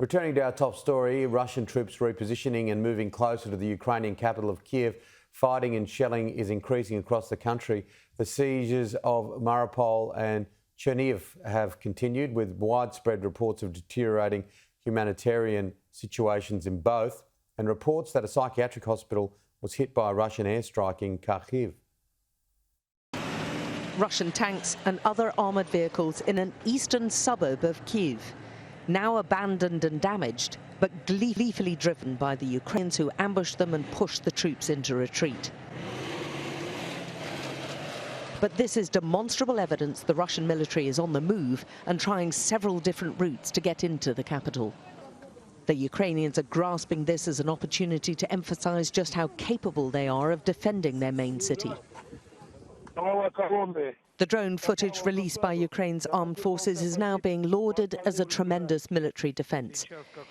Returning to our top story, Russian troops repositioning and moving closer to the Ukrainian capital of Kyiv. Fighting and shelling is increasing across the country. The sieges of Mariupol and Chernihiv have continued, with widespread reports of deteriorating humanitarian situations in both, and reports that a psychiatric hospital was hit by a Russian airstrike in Kharkiv. Russian tanks and other armoured vehicles in an eastern suburb of Kyiv, now abandoned and damaged, but gleefully driven by the Ukrainians who ambushed them and pushed the troops into retreat. But this is demonstrable evidence the Russian military is on the move and trying several different routes to get into the capital. The Ukrainians are grasping this as an opportunity to emphasize just how capable they are of defending their main city. The drone footage released by Ukraine's armed forces is now being lauded as a tremendous military defense.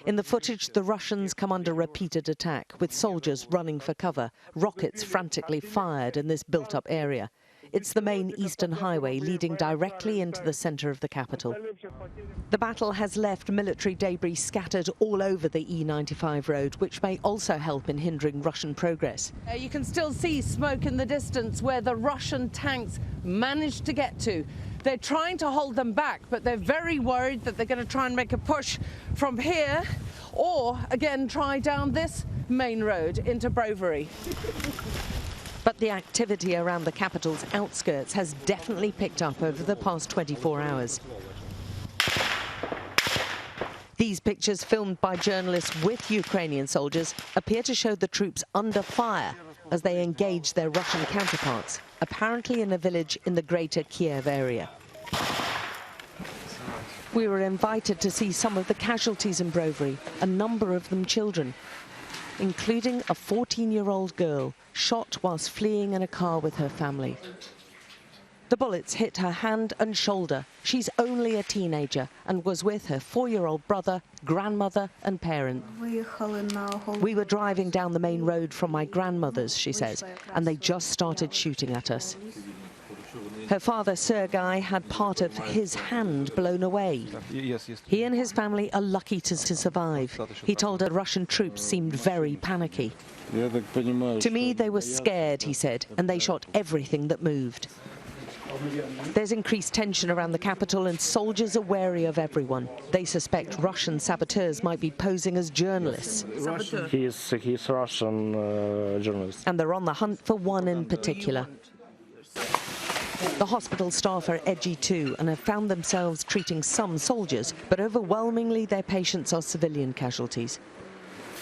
In the footage, the Russians come under repeated attack, with soldiers running for cover, rockets frantically fired in this built-up area. It's the main eastern highway leading directly into the center of the capital. The battle has left military debris scattered all over the E95 road, which may also help in hindering Russian progress. You can still see smoke in the distance where the Russian tanks managed to get to. They're trying to hold them back, but they're very worried that they're going to try and make a push from here, or again try down this main road into Brovary. But the activity around the capital's outskirts has definitely picked up over the past 24 hours. These pictures, filmed by journalists with Ukrainian soldiers, appear to show the troops under fire as they engage their Russian counterparts, apparently in a village in the greater Kyiv area. We were invited to see some of the casualties in Brovary, a number of them children, including a 14-year-old girl shot whilst fleeing in a car with her family. The bullets hit her hand and shoulder. She's only a teenager and was with her 4-year-old brother, grandmother and parent. We were driving down the main road from my grandmother's, she says, and they just started shooting at us. Her father, Sergei, had part of his hand blown away. He and his family are lucky to survive. He told her Russian troops seemed very panicky. To me, they were scared, he said, and they shot everything that moved. There's increased tension around the capital and soldiers are wary of everyone. They suspect Russian saboteurs might be posing as journalists. He's Russian journalist. And they're on the hunt for one in particular. The hospital staff are edgy too and have found themselves treating some soldiers, but overwhelmingly their patients are civilian casualties.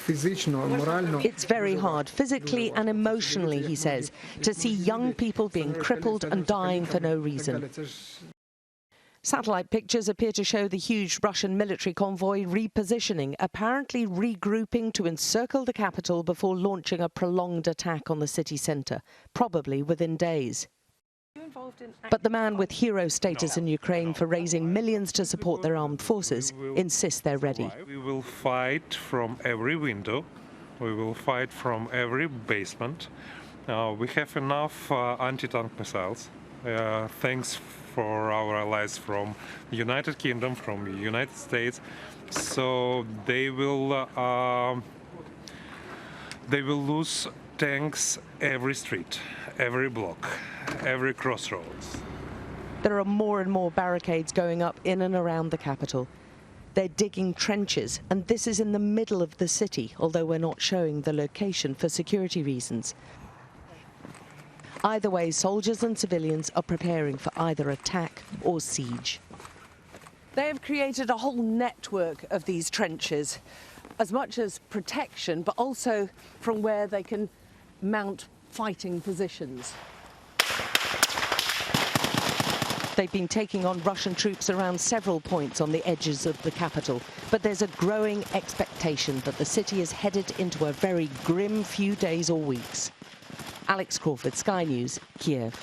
It's very hard, physically and emotionally, he says, to see young people being crippled and dying for no reason. Satellite pictures appear to show the huge Russian military convoy repositioning, apparently regrouping to encircle the capital before launching a prolonged attack on the city centre, probably within days. But the man with hero status in Ukraine for raising millions to support their armed forces insists they're ready. We will fight from every window. We will fight from every basement. We have enough anti-tank missiles. Thanks for our allies from the United Kingdom, from the United States. So they will lose tanks every street, every block, every crossroads. There are more and more barricades going up in and around the capital. They're digging trenches, and this is in the middle of the city, although we're not showing the location for security reasons. Either way, soldiers and civilians are preparing for either attack or siege. They have created a whole network of these trenches, as much as protection, but also from where they can mount fighting positions. They've been taking on Russian troops around several points on the edges of the capital, but there's a growing expectation that the city is headed into a very grim few days or weeks. Alex Crawford, Sky News, Kyiv.